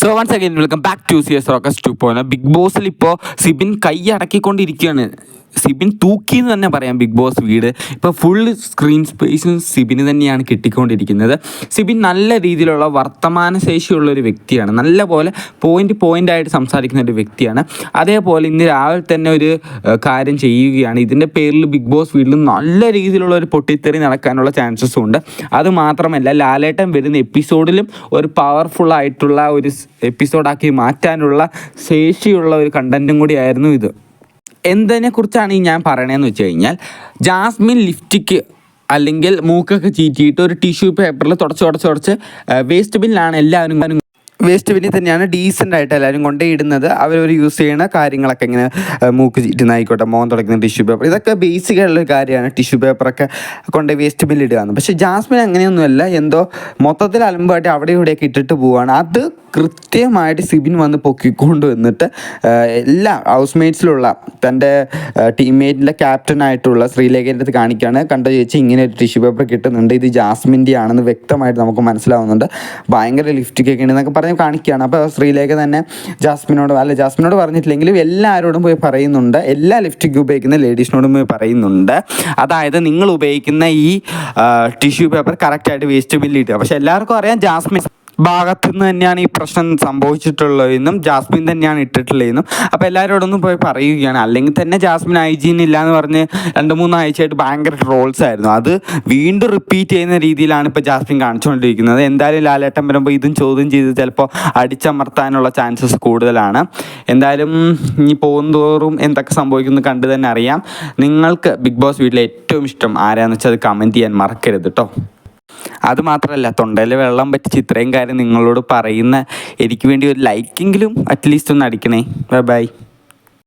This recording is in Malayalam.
So once again welcome back to CS Rockers 2.0. Big ബോസിൽ ഇപ്പോൾ സിബിൻ കൈ അടക്കിക്കൊണ്ടിരിക്കുകയാണ്. സിബിൻ തൂക്കി എന്ന് തന്നെ പറയാം. ബിഗ് ബോസ് വീട് ഇപ്പോൾ ഫുൾ സ്ക്രീൻ സ്പേസും സിബിന് തന്നെയാണ് കിട്ടിക്കൊണ്ടിരിക്കുന്നത്. സിബിൻ നല്ല രീതിയിലുള്ള വർത്തമാന ശേഷിയുള്ള ഒരു വ്യക്തിയാണ്. നല്ല പോലെ പോയിൻ്റായിട്ട് സംസാരിക്കുന്ന ഒരു വ്യക്തിയാണ്. അതേപോലെ ഇന്ന് രാവിലെ തന്നെ ഒരു കാര്യം ചെയ്യുകയാണ്. ഇതിൻ്റെ പേരിൽ ബിഗ് ബോസ് വീട്ടിൽ നല്ല രീതിയിലുള്ള ഒരു പൊട്ടിത്തെറി നടക്കാനുള്ള ചാൻസസും ഉണ്ട്. അതുമാത്രമല്ല, ലാലേട്ടൻ വരുന്ന എപ്പിസോഡിലും ഒരു പവർഫുള്ളായിട്ടുള്ള ഒരു എപ്പിസോഡാക്കി മാറ്റാനുള്ള ശേഷിയുള്ള ഒരു കണ്ടൻറ്റും കൂടിയായിരുന്നു ഇത്. എന്തിനെക്കുറിച്ചാണ് ഞാൻ പറയണതെന്ന് വെച്ച് കഴിഞ്ഞാൽ, ജാസ്മിൻ ലിപ്സ്റ്റിക്ക് അല്ലെങ്കിൽ മൂക്കൊക്കെ ചീറ്റിയിട്ട് ഒരു ടിഷ്യൂ പേപ്പറിൽ തുടച്ച് വേസ്റ്റ് ബിന്നിലാണ് എല്ലാവരും വേസ്റ്റ് ബിന്നിൽ തന്നെയാണ് ഡീസൻ്റായിട്ട് എല്ലാവരും കൊണ്ടുപോയിടുന്നത്. അവരൊരു യൂസ് ചെയ്യുന്ന കാര്യങ്ങളൊക്കെ ഇങ്ങനെ മൂക്ക് ചീറ്റുന്നതായിക്കോട്ടെ, മോൻ തുടക്കുന്ന ടിഷ്യൂ പേപ്പർ, ഇതൊക്കെ ബേസിക്കായിട്ടുള്ള കാര്യമാണ്. ടിഷ്യൂ പേപ്പറൊക്കെ കൊണ്ട് വേസ്റ്റ് ബിന്നിൽ ഇടുകയാണ്. പക്ഷേ ജാസ്മിൻ അങ്ങനെയൊന്നുമല്ല. എന്തോ മൊത്തത്തിൽ അലമ്പായിട്ട് അവിടെ ഇവിടെയൊക്കെ ഇട്ടിട്ട് പോവുകയാണ്. അത് കൃത്യമായിട്ട് സിബിൻ വന്ന് പൊക്കിക്കൊണ്ട് വന്നിട്ട് എല്ലാ ഹൗസ്മേറ്റ്സിലുള്ള തൻ്റെ ടീംമേറ്റിൻ്റെ ക്യാപ്റ്റനായിട്ടുള്ള ശ്രീലേഖൻ്റെ അടുത്ത് കാണിക്കുകയാണ്. കണ്ട ചേച്ചി ഇങ്ങനെ ഒരു ടിഷ്യൂ പേപ്പർ കിട്ടുന്നുണ്ട്, ഇത് ജാസ്മിൻ്റെ ആണെന്ന് വ്യക്തമായിട്ട് നമുക്ക് മനസ്സിലാവുന്നുണ്ട്. ഭയങ്കര ലിപ്സ്റ്റിക്കൊക്കെ ഉണ്ടെന്നൊക്കെ പറഞ്ഞ് കാണിക്കുകയാണ്. അപ്പോൾ ശ്രീലേഖ തന്നെ ജാസ്മിനോട് പറഞ്ഞിട്ടില്ലെങ്കിലും എല്ലാവരോടും പോയി പറയുന്നുണ്ട്. എല്ലാ ലിപ്സ്റ്റിക് ഉപയോഗിക്കുന്ന ലേഡീസിനോടും പോയി പറയുന്നുണ്ട്. അതായത് നിങ്ങൾ ഉപയോഗിക്കുന്ന ഈ ടിഷ്യൂ പേപ്പർ കറക്റ്റായിട്ട് വേസ്റ്റ് ബിന്നിൽ ഇടുക. പക്ഷേ എല്ലാവർക്കും അറിയാം ജാസ്മിൻ ഭാഗത്തു നിന്ന് തന്നെയാണ് ഈ പ്രശ്നം സംഭവിച്ചിട്ടുള്ളതെന്നും ജാസ്മിൻ തന്നെയാണ് ഇട്ടിട്ടുള്ളതെന്നും. അപ്പോൾ എല്ലാവരോടൊന്നും പോയി പറയുകയാണ്. അല്ലെങ്കിൽ തന്നെ ജാസ്മിൻ ഹൈജീൻ ഇല്ല എന്ന് പറഞ്ഞ് 2-3 ആഴ്ചയായിട്ട് ഭയങ്കര ട്രോൾസ് ആയിരുന്നു. അത് വീണ്ടും റിപ്പീറ്റ് ചെയ്യുന്ന രീതിയിലാണ് ഇപ്പോൾ ജാസ്മിൻ കാണിച്ചുകൊണ്ടിരിക്കുന്നത്. എന്തായാലും ലാലേട്ടൻ വരുമ്പോൾ ഇതും ചോദ്യം ചെയ്ത് ചിലപ്പോൾ അടിച്ചമർത്താനുള്ള ചാൻസസ് കൂടുതലാണ്. എന്തായാലും ഇനി പോകുന്തോറും എന്തൊക്കെ സംഭവിക്കുന്നു കണ്ടു തന്നെ അറിയാം. നിങ്ങൾക്ക് ബിഗ് ബോസ് വീട്ടിലെ ഏറ്റവും ഇഷ്ടം ആരാന്ന് വെച്ചാൽ അത് കമൻറ്റ് ചെയ്യാൻ മറക്കരുത് കേട്ടോ. അതുമാത്രമല്ല, തൊണ്ടയിൽ വെള്ളം പറ്റിച്ച് ഇത്രയും കാര്യം നിങ്ങളോട് പറയുന്ന എനിക്ക് വേണ്ടി ഒരു ലൈക്കെങ്കിലും അറ്റ്ലീസ്റ്റ് ഒന്ന് അടിക്കണേ. ബൈ.